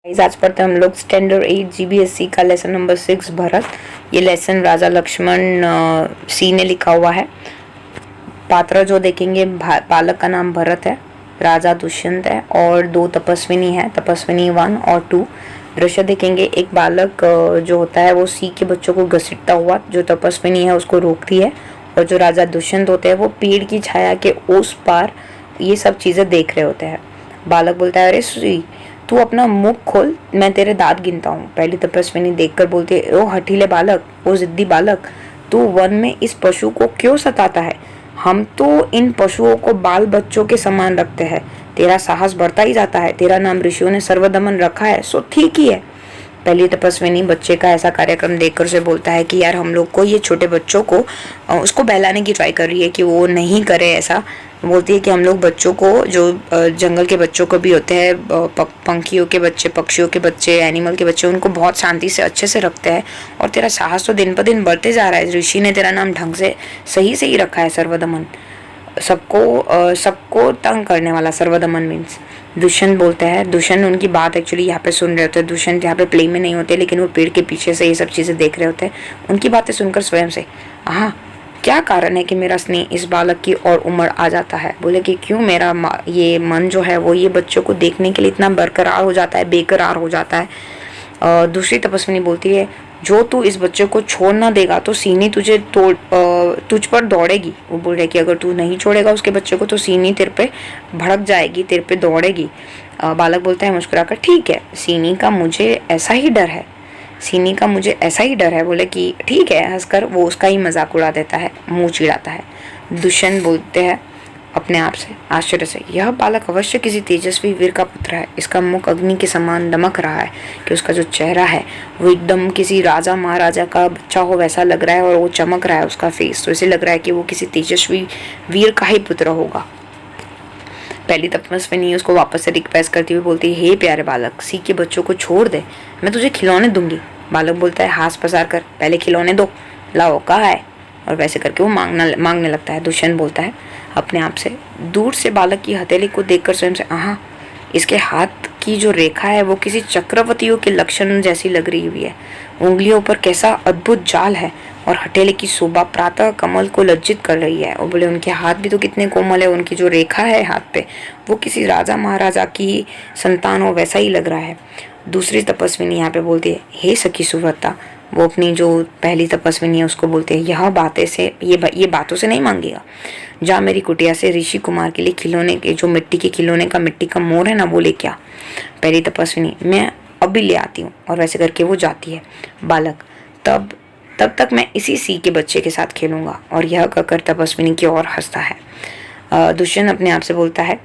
आज पढ़ते हैं हम लोग स्टैंडर्ड 8 GBSE का लेसन नंबर 6 भरत। ये लेसन राजा लक्ष्मण सी ने लिखा हुआ है। पात्र जो देखेंगे, बालक का नाम भरत है, राजा दुष्यंत है और दो तपस्विनी है, तपस्विनी 1 और 2। दृश्य देखेंगे, एक बालक जो होता है वो सी के बच्चों को घसीटता हुआ, जो तपस्विनी है उसको रोकती है, और जो राजा दुष्यंत होते हैं वो पेड़ की छाया के उस पार ये सब चीजें देख रहे होते हैं। बालक बोलता है, अरे सी तू अपना मुख खोल, मैं तेरे दांत गिनता हूँ। पहली तपस्विनी देखकर बोलती है, ओ हठीले बालक, ओ जिद्दी बालक, तू वन में इस पशु को क्यों सताता है? हम तो इन पशुओं को बाल बच्चों के समान रखते हैं। तेरा साहस बढ़ता ही जाता है। तेरा नाम ऋषियों ने सर्वदमन रखा है, सो ठीक ही है। पहली तपस्विनी बच्चे का ऐसा कार्यक्रम देखकर उसे बोलता है कि यार हम लोग को, ये छोटे बच्चों को उसको बहलाने की ट्राई कर रही है कि वो नहीं करे ऐसा। बोलती है कि हम लोग बच्चों को, जो जंगल के बच्चों को भी होते हैं, पंखियों के बच्चे, पक्षियों के बच्चे, एनिमल के बच्चे, उनको बहुत शांति से अच्छे से रखते हैं। और तेरा साहस तो दिन पर दिन बढ़ते जा रहा है। ऋषि ने तेरा नाम ढंग से सही रखा है, सर्वदमन, सबको तंग करने वाला। सर्वदमन मीन्स दुष्यंत बोलते हैं, दुष्यंत उनकी बात एक्चुअली यहाँ पे सुन रहे होते हैं। दुष्यंत यहाँ पे प्ले में नहीं होते, लेकिन वो पेड़ के पीछे से ये सब चीजें देख रहे होते हैं। उनकी बातें सुनकर स्वयं से, हाँ क्या कारण है कि मेरा स्नेह इस बालक की ओर उमड़ आ जाता है? बोले कि क्यों मेरा ये मन जो है वो ये बच्चों को देखने के लिए इतना बरकरार हो जाता है, बेकरार हो जाता है। दूसरी तपस्विनी बोलती है, जो तू इस बच्चे को छोड़ ना देगा तो सीनी तुझ पर दौड़ेगी। वो बोल रहे कि अगर तू नहीं छोड़ेगा उसके बच्चे को तो सीनी तेरे पे भड़क जाएगी, तेरे पे दौड़ेगी। बालक बोलता है मुस्कुराकर, ठीक है, सीनी का मुझे ऐसा ही डर है, सीनी का मुझे ऐसा ही डर है। बोले कि ठीक है, हंसकर वो उसका ही मजाक उड़ा देता है, मुंह चिढ़ाता है। दुष्यंत बोलते हैं अपने आप से, आश्चर्य से, यह बालक अवश्य किसी तेजस्वी वीर का पुत्र है। इसका मुख अग्नि के समान दमक रहा है कि उसका जो चेहरा है वो एकदम किसी राजा महाराजा का बच्चा हो वैसा लग रहा है, और वो चमक रहा है उसका फेस, तो इसे लग रहा है कि वो किसी तेजस्वी वीर का ही पुत्र होगा। पहली तपस्विनी उसको वापस से रिक्वेस्ट करती हुई बोलती है, हे प्यारे बालक, सी के बच्चों को छोड़ दे, मैं तुझे खिलौने दूंगी। बालक बोलता है, हाथ पसार कर, पहले खिलौने दो, लाओ कहा है, और वैसे करके वो मांगने लगता है। दुष्यंत बोलता है अपने आप से, दूर से बालक की हथेली को देखकर स्वयं से, हाँ इसके हाथ की जो रेखा है वो किसी चक्रवर्तियों के लक्षण जैसी लग रही हुई है। उंगलियों पर कैसा अद्भुत जाल है, और हथेली की शोभा प्रातः कमल को लज्जित कर रही है। और बोले उनके हाथ भी तो कितने कोमल है, उनकी जो रेखा है हाथ पे वो किसी राजा महाराजा की संतान हो वैसा ही लग रहा है। दूसरी तपस्विनी यहाँ पे बोलती है, हे सखी सुव्रता, वो अपनी जो पहली तपस्विनी है उसको बोलते हैं, यह बातें से ये बातों से नहीं मांगेगा, जा मेरी कुटिया से ऋषि कुमार के लिए खिलौने के, जो मिट्टी के खिलौने का मिट्टी का मोर है ना, वो ले क्या। पहली तपस्विनी, मैं अभी ले आती हूँ, और वैसे करके वो जाती है। बालक, तब तक मैं इसी सी के बच्चे के साथ खेलूंगा, और यह कहकर तपस्विनी की ओर हंसता है। दुष्यंत अपने आप से बोलता है,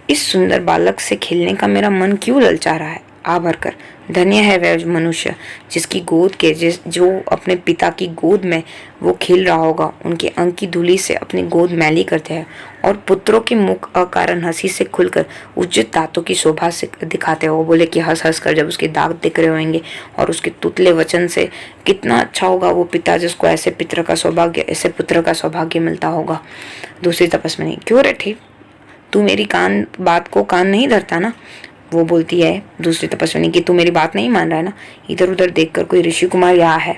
इस सुंदर बालक से खेलने का मेरा मन क्यों ललचा रहा है। आ भरकर धन्य है वह मनुष्य जिसकी गोद के जो अपने पिता की गोद में वो खेल रहा होगा। उनके अंक की धूली से अपनी गोद मैली करते हैं, और पुत्रों के मुख अकारण हंसी से खुलकर उज्जित दांतों की शोभा से दिखाते हो। बोले कि हंस कर जब उसके दांत दिख रहे होंगे, और उसके तुतले वचन से कितना अच्छा होगा वो पिता जिसको ऐसे ऐसे पुत्र का सौभाग्य मिलता होगा। दूसरी तपस्विनी, क्यों रे ठीक, तू मेरी बात को कान नहीं धरता ना। वो बोलती है दूसरी तपस्विनी की, तू मेरी बात नहीं मान रहा है ना। इधर उधर देखकर कोई ऋषि कुमार यहाँ है।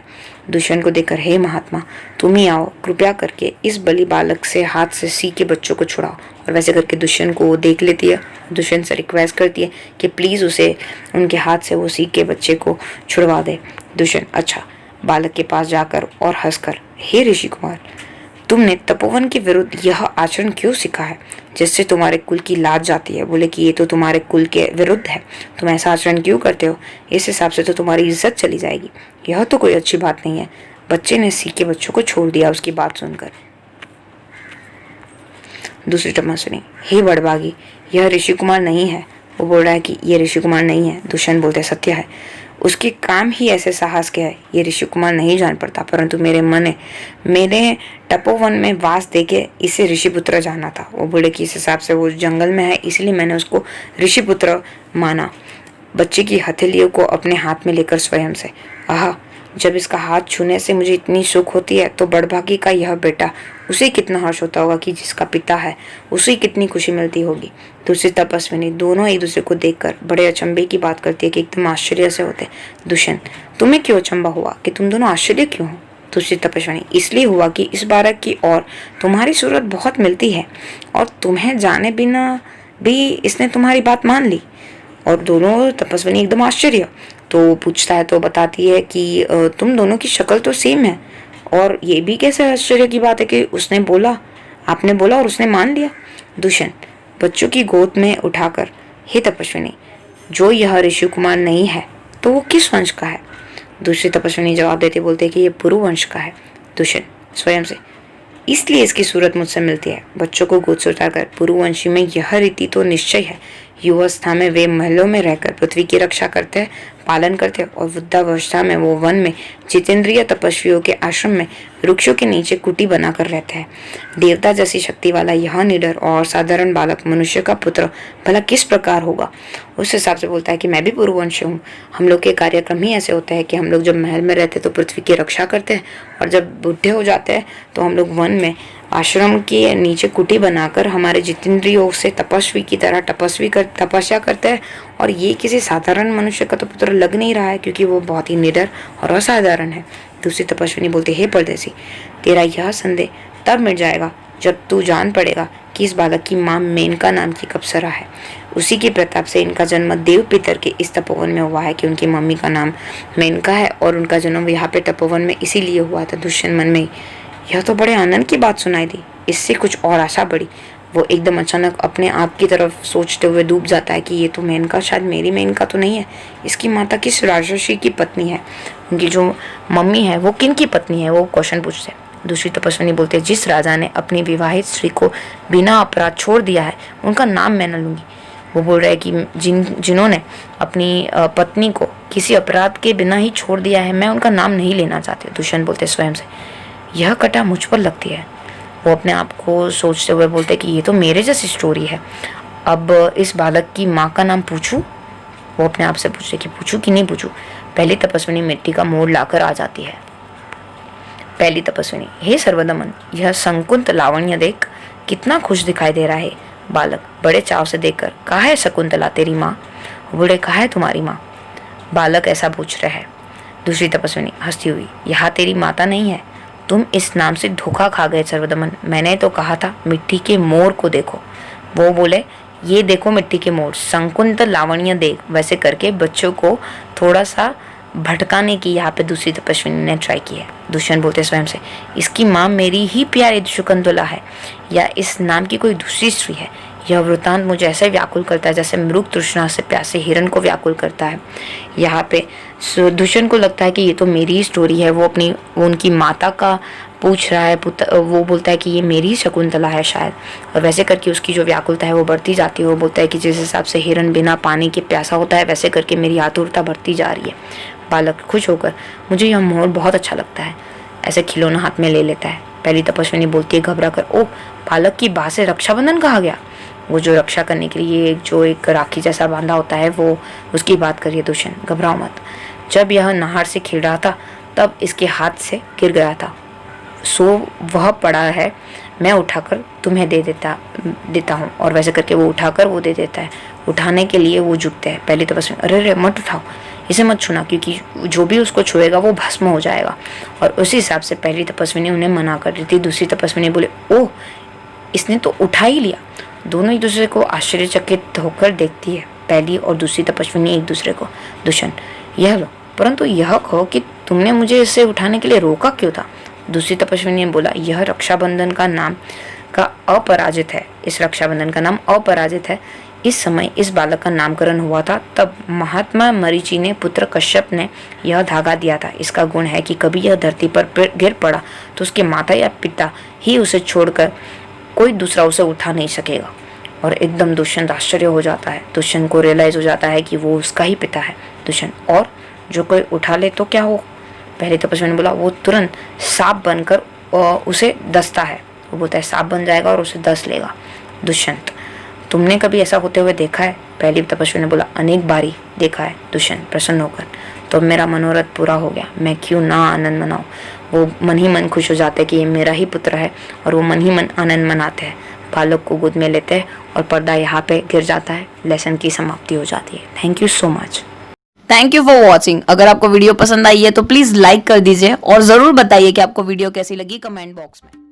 दुष्यंत को देखकर, हे महात्मा, तुम ही आओ, कृपया करके इस बलि बालक से हाथ से सी के बच्चों को छुड़ाओ। और वैसे करके दुष्यंत को वो देख लेती है। दुष्यंत से रिक्वेस्ट करती है कि प्लीज उसे उनके हाथ से वो सी के बच्चे को छुड़वा दे। दुष्यंत, अच्छा, बालक के पास जाकर और हंसकर, हे ऋषि कुमार, तुमने तपोवन के विरुद्ध यह आचरण क्यों सीखा है जिससे तुम्हारे कुल की लाज जाती है। बोले कि ये तो तुम्हारे कुल के विरुद्ध है, तुम ऐसा आचरण क्यों करते हो, इस हिसाब से तो तुम्हारी इज्जत चली जाएगी, यह तो कोई अच्छी बात नहीं है। बच्चे ने सी के बच्चों को छोड़ दिया उसकी बात सुनकर। दूसरी तपस्विनी, हे बड़भागी, यह ऋषि कुमार नहीं है। वो बोल रहा है कि ये ऋषि कुमार नहीं है। दुष्यंत बोलते हैं, सत्य है, उसके काम ही ऐसे साहस के है, ये ऋषि कुमार नहीं जान पड़ता, परंतु मेरे तपोवन में वास देके इसे ऋषिपुत्र जाना था। वो बोले कि इस हिसाब से वो जंगल में है, इसलिए मैंने उसको ऋषिपुत्र माना। बच्चे की हथेलियों को अपने हाथ में लेकर स्वयं से, आहा, जब इसका हाथ छूने से मुझे इतनी सुख होती है तो बड़भागी का यह बेटा, उसे कितना हर्ष होता होगा कि जिसका पिता है उसे कितनी खुशी मिलती होगी। दूसरी तपस्विनी दोनों एक दूसरे को देखकर बड़े अचंभे की बात करती है कि एकदम आश्चर्य से होते। दुष्यंत, तुम्हें क्यों अचंभा हुआ कि तुम दोनों आश्चर्य क्यों हो? दूसरी तपस्विनी, इसलिए हुआ कि इस बालक की और तुम्हारी सूरत बहुत मिलती है और तुम्हें जाने बिना भी इसने तुम्हारी बात मान ली। और दोनों तपस्विनी एकदम आश्चर्य। तो पूछता है तो बताती है कि तुम दोनों की शक्ल तो सेम है, और ये भी कैसे आश्चर्य की बात है कि उसने बोला, आपने बोला और उसने मान लिया। दुष्यंत, बच्चों की गोद में उठाकर, हे तपस्विनी, जो यह ऋषि कुमार नहीं है तो वो किस वंश का है? दूसरी तपस्विनी जवाब देते बोलते कि ये पुरु वंश का है। दुष्यंत स्वयं से, इसलिए इसकी सूरत मुझसे मिलती है। बच्चों को गोद से उठाकर पुरुवंशी में यह रीति तो निश्चय है। युवावस्था में वे महलों में रहकर पृथ्वी की रक्षा करते हैं, पालन करते हैं, और वृद्धावस्था में वो वन में जितेंद्रिय तपस्वियों के आश्रम में वृक्षों के नीचे कुटी बनाकर रहते हैं। देवता जैसी शक्ति वाला यह निडर और साधारण बालक मनुष्य का पुत्र भला किस प्रकार होगा? उस हिसाब से बोलता है कि मैं भी पुरुवंशी हूँ। हम लोग के कार्यक्रम ही ऐसे होते हैं कि हम लोग जब महल में रहते तो पृथ्वी की रक्षा करते हैं, और जब बुढ़े हो जाते हैं तो हम लोग वन में आश्रम के नीचे कुटी बनाकर हमारे जितेंद्रियों से तपस्वी की तरह तपस्या करते हैं। और ये किसी साधारण मनुष्य का तो पुत्र लग नहीं रहा है, क्योंकि वो बहुत ही निडर और असाधारण है। दूसरी तपस्विनी बोलते, हे परदेसी, तेरा यह संदेह तब मिट जाएगा जब तू जान पड़ेगा कि इस बालक की माँ मेनका नाम की एक अप्सरा है। उसी के प्रताप से इनका जन्म देव पितर के इस तपोवन में हुआ है कि उनकी मम्मी का नाम मेनका है, और उनका जन्म यहाँ पे तपोवन में इसीलिए हुआ था। दुष्यंत मन में ही, यह तो बड़े आनंद की बात सुनाई दी। इससे कुछ और आशा बढ़ी। वो एकदम अचानक अपने आप की तरफ सोचते हुए डूब जाता है कि ये तो मेनका शायद मेरी मेनका तो नहीं है। इसकी माता किस राजर्षि की पत्नी है? उनकी जो मम्मी है वो किन की पत्नी है? वो क्वेश्चन पूछते हैं। दूसरी तपस्विनी बोलते हैं, जिस राजा ने अपनी विवाहित स्त्री को बिना अपराध छोड़ दिया है उनका नाम मैं न लूंगी। वो बोल रहा है कि जिन्होंने अपनी पत्नी को किसी अपराध के बिना ही छोड़ दिया है, मैं उनका नाम नहीं लेना चाहती। दुष्यंत बोलते स्वयं से, यह कटा मुझ पर लगती है। वो अपने आप को सोचते हुए बोलते कि ये तो मेरे जैसी स्टोरी है। अब इस बालक की माँ का नाम पूछूं? वो अपने आप से पूछते कि पूछूं कि नहीं पूछूं। पहली तपस्विनी मिट्टी का मोड़ लाकर आ जाती है। पहली तपस्विनी, हे सर्वदमन, यह संकुंत लावण्य देख, कितना खुश दिखाई दे रहा है। बालक बड़े चाव से देखकर, कहाँ है शकुंतला तेरी माँ? बूढ़े, कहाँ है तुम्हारी माँ? बालक ऐसा पूछ रहा है। दूसरी तपस्विनी हंसती हुई, यहाँ तेरी माता नहीं है, तुम इस नाम से धोखा खा गए सर्वदमन। मैंने तो कहा था मिट्टी के मोर को देखो। वो बोले, ये देखो मिट्टी के मोर, संकुंत लावण्य देख। वैसे करके बच्चों को थोड़ा सा भटकाने की यहाँ पे दूसरी तपस्विनी ने ट्राई की है। दुष्यंत बोलते स्वयं से, इसकी माँ मेरी ही प्यारी शकुंतला है या इस नाम की कोई दूसरी स्त्री है? यह वृत्तांत मुझे ऐसे व्याकुल करता है जैसे मृग तृष्णा से प्यासे हिरण को व्याकुल करता है। यहाँ पे दुष्यंत को लगता है कि ये तो मेरी ही स्टोरी है। वो उनकी माता का पूछ रहा है। वो बोलता है कि ये मेरी ही शकुंतला है शायद, और वैसे करके उसकी जो व्याकुलता है वो बढ़ती जाती है। वो बोलता है कि जिस हिसाब से हिरण बिना पानी के प्यासा होता है, वैसे करके मेरी आतुरता बढ़ती जा रही है। बालक खुश होकर, मुझे यह मोर बहुत अच्छा लगता है, ऐसे खिलौना हाथ में ले लेता है। पहली तपस्विनी बोलती है घबरा कर, ओह, बालक की बात से रक्षाबंधन कहा गया? वो जो रक्षा करने के लिए जो एक राखी जैसा बांधा होता है, वो उसकी बात करिए। दुष्यंत, घबराओ मत, जब यह नहर से खेल रहा था तब इसके हाथ से गिर गया था, सो वह पड़ा है, मैं उठाकर तुम्हें दे देता हूँ। और वैसे करके वो उठाकर वो दे देता है। उठाने के लिए वो झुकते हैं। पहली तपस्विनी, अरे रे मत उठाओ, इसे मत छूना, क्योंकि जो भी उसको छुएगा वो भस्म हो जाएगा। और उसी हिसाब से पहली तपस्विनी उन्हें मना कर रही थी। दूसरी तपस्विनी बोले, ओह, इसने तो उठा ही लिया। दोनों एक दूसरे को आश्चर्यचकित होकर देखती है, पहली और दूसरी तपस्विनी एक दूसरे को। दुष्यंत, यह लो, परंतु यह कहो कि तुमने मुझे इसे उठाने के लिए रोका क्यों था? दूसरी तपस्विनी ने बोला, यह रक्षाबंधन का नाम का अपराजित है। इस रक्षाबंधन का नाम अपराजित है। इस समय इस बालक का नामकरण हुआ था, तब महात्मा मरीचि ने पुत्र कश्यप ने यह धागा दिया था। इसका गुण है कि कभी यह धरती पर गिर पड़ा तो उसके माता या पिता ही उसे छोड़कर कोई दूसरा उसे उठा नहीं सकेगा। और एकदम दुष्यंत आश्चर्य हो जाता है। दुष्यंत को रियलाइज हो जाता है कि वो उसका ही पिता है। दुष्यंत, और जो कोई उठा ले तो क्या हो? पहले तपस्वी ने बोला, वो तुरंत सांप बनकर उसे डसता है। वो बोलता है सांप बन जाएगा और उसे डस लेगा। दुष्यंत, तुमने कभी ऐसा होते हुए देखा है? पहली तपस्वी ने बोला, अनेक बारी देखा है। दुष्यंत प्रसन्न होकर, तो मेरा मनोरथ पूरा हो गया, मैं क्यों ना आनंद मनाऊं। वो मन ही मन खुश हो जाते हैं कि ये मेरा ही पुत्र है, और वो मन ही मन आनंद मनाते हैं, बालक को गोद में लेते हैं, और पर्दा यहाँ पे गिर जाता है, लेसन की समाप्ति हो जाती है। Thank you so much. Thank you for watching. अगर आपको वीडियो पसंद आई है तो प्लीज लाइक कर दीजिए और जरूर बताइए कि आपको वीडियो कैसी लगी कमेंट बॉक्स में।